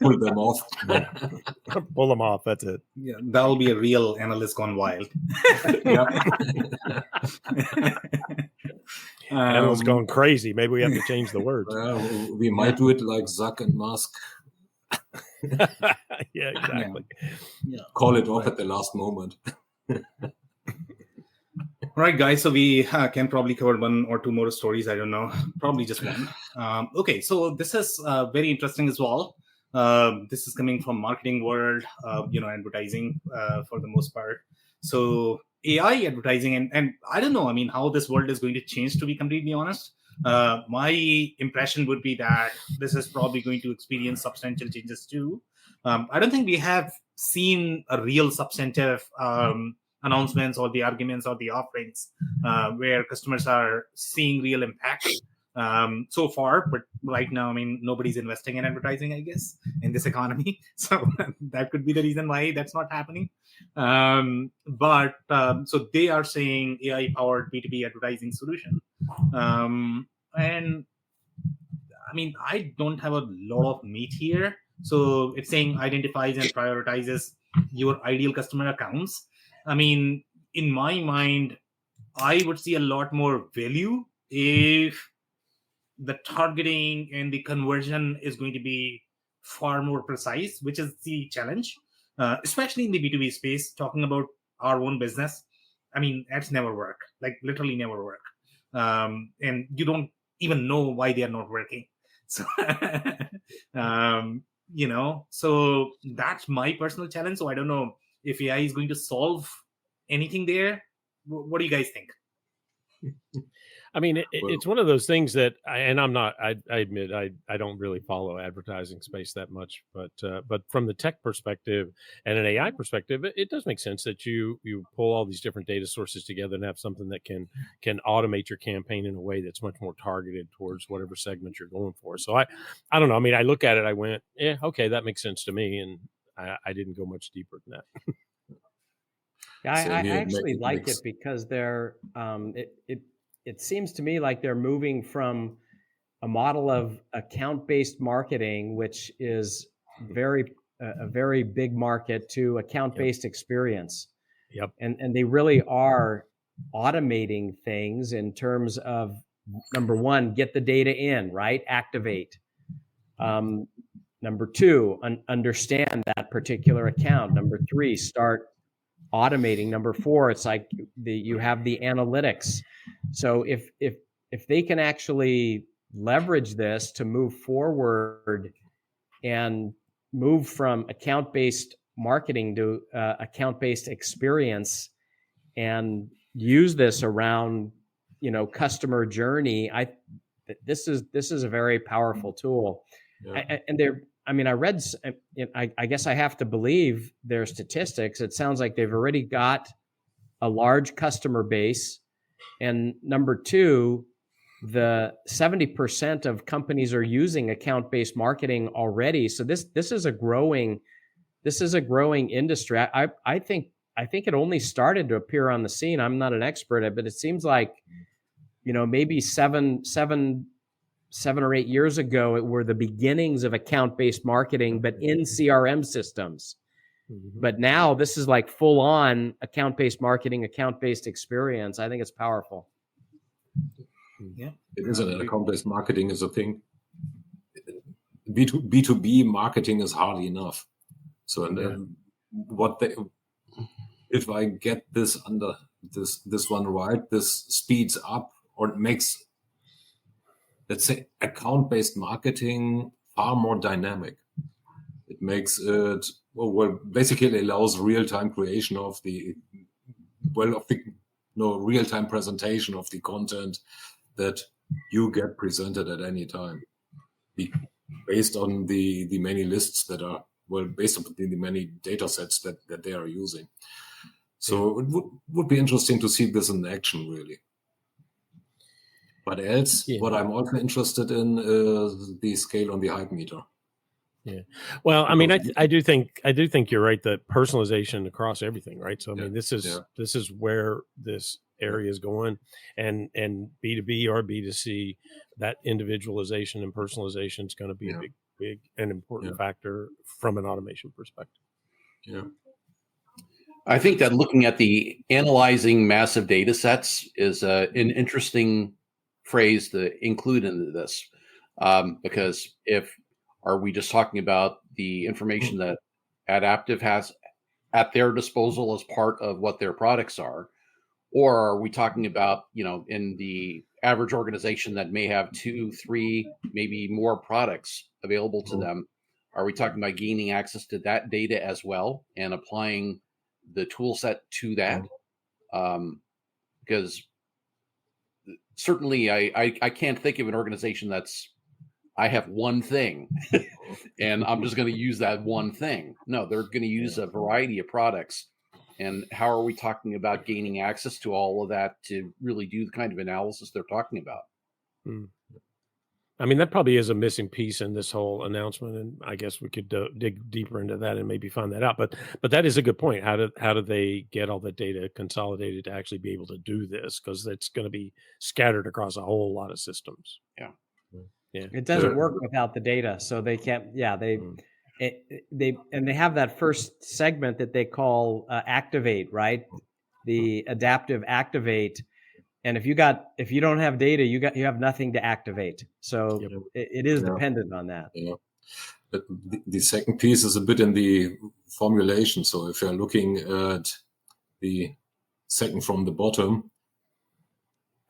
Pull them off. Pull them off, that's it. Yeah, that'll be a real analyst gone wild. Analyst gone crazy. Maybe we have to change the words. We might do it like Zuck and Musk. Yeah, exactly. Yeah. Call it off at the last moment. Right, guys. So we can probably cover one or two more stories. I don't know. Probably just one. Okay, so this is very interesting as well. This is coming from marketing world, advertising for the most part. So AI advertising, and I don't know, I mean, how this world is going to change, to be completely honest. My impression would be that this is probably going to experience substantial changes too. I don't think we have seen a real substantive announcements or the arguments or the offerings where customers are seeing real impact so far. But right now, I mean, nobody's investing in advertising, I guess, in this economy. So that could be the reason why that's not happening. So they are saying AI-powered B2B advertising solution. And I mean, I don't have a lot of meat here. So it's saying identifies and prioritizes your ideal customer accounts. I mean, in my mind, I would see a lot more value if the targeting and the conversion is going to be far more precise, which is the challenge, especially in the B2B space. Talking about our own business, I mean, ads never work, like literally never work. And you don't even know why they are not working. So, so that's my personal challenge. So I don't know if AI is going to solve anything there. What do you guys think? I mean, it's one of those things that, I admit, I don't really follow advertising space that much, but from the tech perspective and an AI perspective, it does make sense that you pull all these different data sources together and have something that can automate your campaign in a way that's much more targeted towards whatever segment you're going for. So I don't know. I mean, I look at it, I went, yeah, okay, that makes sense to me, and I didn't go much deeper than that. Yeah, I actually like it because they're it seems to me like they're moving from a model of account-based marketing, which is a very big market, to account-based experience. Yep. And they really are automating things in terms of, number one, get the data in, right? Activate. Number two, understand that particular account. Number three, start automating. Number four, it's like you have the analytics. So if they can actually leverage this to move forward and move from account-based marketing to account-based experience, and use this around customer journey, this is a very powerful tool. Yeah. I guess I have to believe their statistics. It sounds like they've already got a large customer base. And number two, the 70% of companies are using account-based marketing already. So this is a growing industry. I think it only started to appear on the scene. I'm not an expert, but it seems like, maybe seven or 8 years ago, it were the beginnings of account-based marketing, but in CRM systems. Mm-hmm. But now this is like full on account-based marketing, account-based experience. I think it's powerful. Yeah, it isn't. Account-based marketing is a thing. B2B marketing is hardly enough. So, if I get this under this one right, this speeds up or makes, let's say, account-based marketing far more dynamic. It makes it, basically allows real-time creation of real-time presentation of the content that you get presented at any time, based on the many lists that are, based on the many data sets that they are using. So it would be interesting to see this in action, really. But else, what I'm also interested in is the scale on the hype meter. Yeah. Well, I mean, I do think you're right that personalization across everything, right? So I mean, this is where this area is going, and B2B or B2C, that individualization and personalization is going to be a big and important factor from an automation perspective. Yeah. I think that looking at the analyzing massive data sets is an interesting phrase to include into this, because are we just talking about the information that AdDaptive has at their disposal as part of what their products are, or are we talking about, in the average organization that may have 2, 3, maybe more products available to them, are we talking about gaining access to that data as well and applying the tool set to that? Because certainly I can't think of an organization I have one thing and I'm just going to use that one thing. No, they're going to use a variety of products. And how are we talking about gaining access to all of that to really do the kind of analysis they're talking about? I mean, that probably is a missing piece in this whole announcement, and I guess we could dig deeper into that and maybe find that out. But that is a good point. How do they get all the data consolidated to actually be able to do this? Because it's going to be scattered across a whole lot of systems. Yeah. It doesn't work without the data, so they can't. Yeah, they have that first segment that they call activate, right? The adaptive activate. And if you don't have data, you have nothing to activate. So it is dependent on that. Yeah. But the second piece is a bit in the formulation. So if you're looking at the second from the bottom,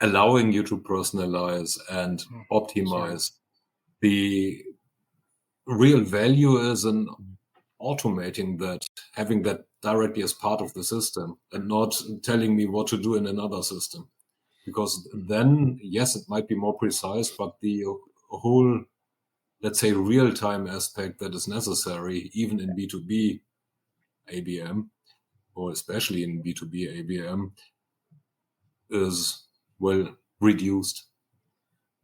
allowing you to personalize and optimize, the real value is in automating that, having that directly as part of the system and not telling me what to do in another system. Because then, yes, it might be more precise, but the whole, let's say, real-time aspect that is necessary, even in B2B ABM, or especially in B2B ABM, is, well, reduced.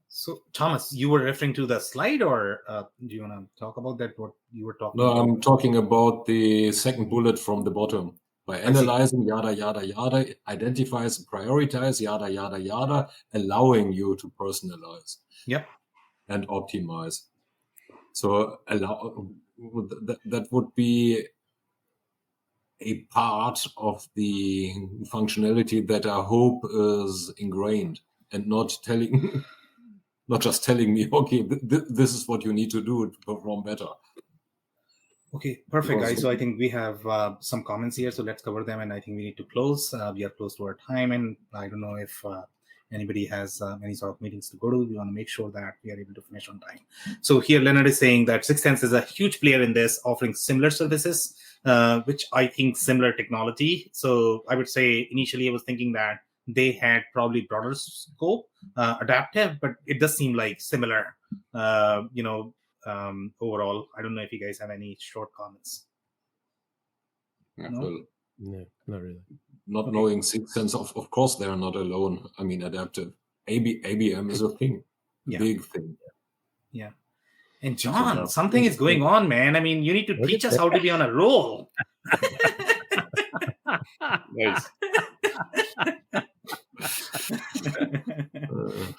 So, Thomas, you were referring to the slide, or do you want to talk about that, what you were talking about? No, I'm talking about the second bullet from the bottom. By analyzing, yada, yada, yada, identifies, prioritize, yada, yada, yada, allowing you to personalize. Yep. And optimize. So that would be a part of the functionality that I hope is ingrained, and not just telling me, okay, this is what you need to do to perform better. Okay, perfect, guys. So I think we have some comments here, so let's cover them, and I think we need to close. We are close to our time, and I don't know if anybody has any sort of meetings to go to. We want to make sure that we are able to finish on time. So here Leonard is saying that 6th Sense is a huge player in this, offering similar services, which I think similar technology. So I would say initially I was thinking that they had probably broader scope, adaptive, but it does seem like similar, overall. I don't know if you guys have any short comments. No, not really. Not knowing 6th Sense, of course they are not alone. I mean, adaptive ABM is a thing, big thing. Yeah. And John, something is going on, man. I mean, you need to teach us how to be on a roll. Nice.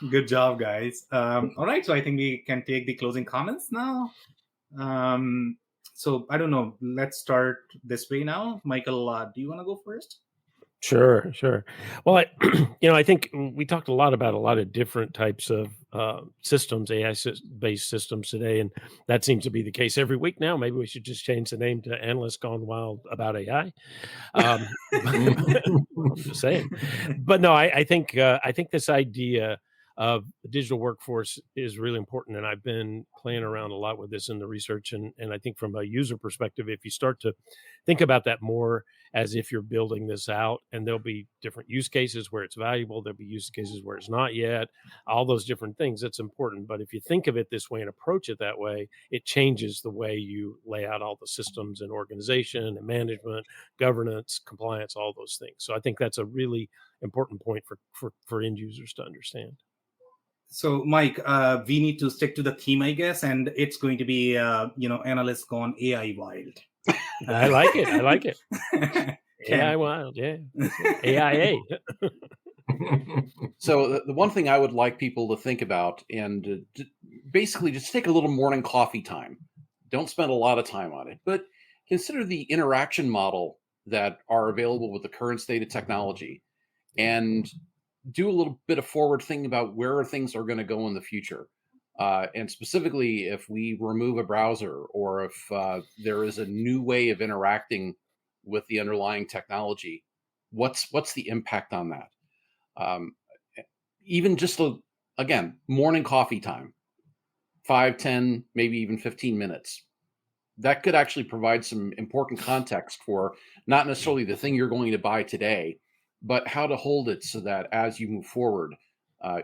Good job, guys. All right, so I think we can take the closing comments now. So I don't know. Let's start this way now. Michael, do you want to go first? Sure. Well, I think we talked a lot about a lot of different types of systems, AI-based systems today, and that seems to be the case every week now. Maybe we should just change the name to Analysts Gone Wild About AI. I'm just saying. But no, I think this idea of the digital workforce is really important, and I've been playing around a lot with this in the research, and I think from a user perspective, if you start to think about that more as if you're building this out, and there'll be different use cases where it's valuable, there'll be use cases where it's not yet, all those different things, it's important. But if you think of it this way and approach it that way, it changes the way you lay out all the systems and organization and management, governance, compliance, all those things. So I think that's a really important point for end users to understand. So, Mike, we need to stick to the theme, I guess, and it's going to be, Analysts Gone AI Wild. I like it. AI Wild, yeah. AIA. So the one thing I would like people to think about, and basically just take a little morning coffee time. Don't spend a lot of time on it, but consider the interaction model that are available with the current state of technology, and do a little bit of forward thinking about where things are going to go in the future. And specifically, if we remove a browser, or if there is a new way of interacting with the underlying technology, what's the impact on that? Even just again, morning coffee time, 5, 10, maybe even 15 minutes. That could actually provide some important context for not necessarily the thing you're going to buy today, but how to hold it so that as you move forward,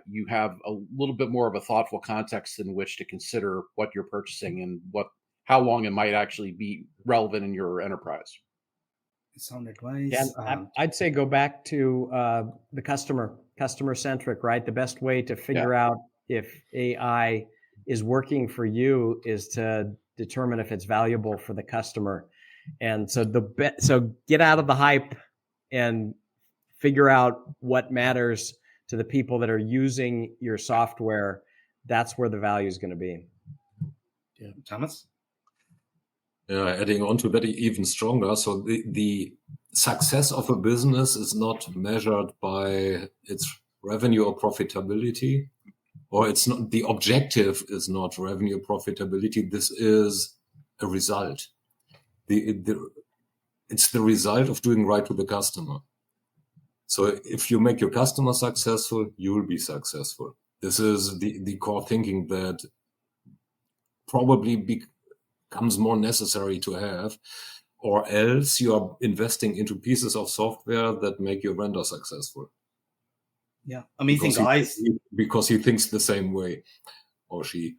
you have a little bit more of a thoughtful context in which to consider what you're purchasing and how long it might actually be relevant in your enterprise. Sound advice. Yeah, I'd say go back to the customer centric, right? The best way to figure out if AI is working for you is to determine if it's valuable for the customer. And so so get out of the hype and figure out what matters to the people that are using your software. That's where the value is going to be. Yeah, Thomas? Adding on to that even stronger. So the success of a business is not measured by its revenue or profitability, or it's not, the objective is not revenue or profitability. This is a result. It's the result of doing right to the customer. So if you make your customer successful, you will be successful. This is the core thinking that probably becomes more necessary to have, or else you are investing into pieces of software that make your vendor successful. Yeah, amazing, guys. Because he thinks the same way, or she.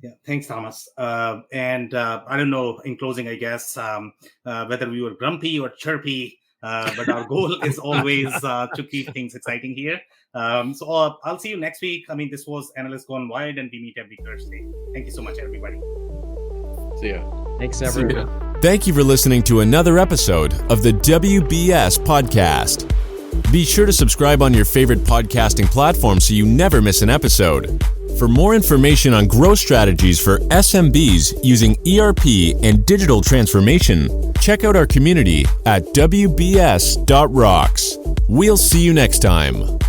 Yeah, thanks, Thomas. And I don't know, in closing, I guess, whether we were grumpy or chirpy, but our goal is always to keep things exciting here. So I'll see you next week. I mean, this was Analyst Gone Wild, and we meet every Thursday. Thank you so much, everybody. See ya. Thanks, everyone. Thank you for listening to another episode of the WBS Podcast. Be sure to subscribe on your favorite podcasting platform so you never miss an episode. For more information on growth strategies for SMBs using ERP and digital transformation, check out our community at WBS.rocks. We'll see you next time.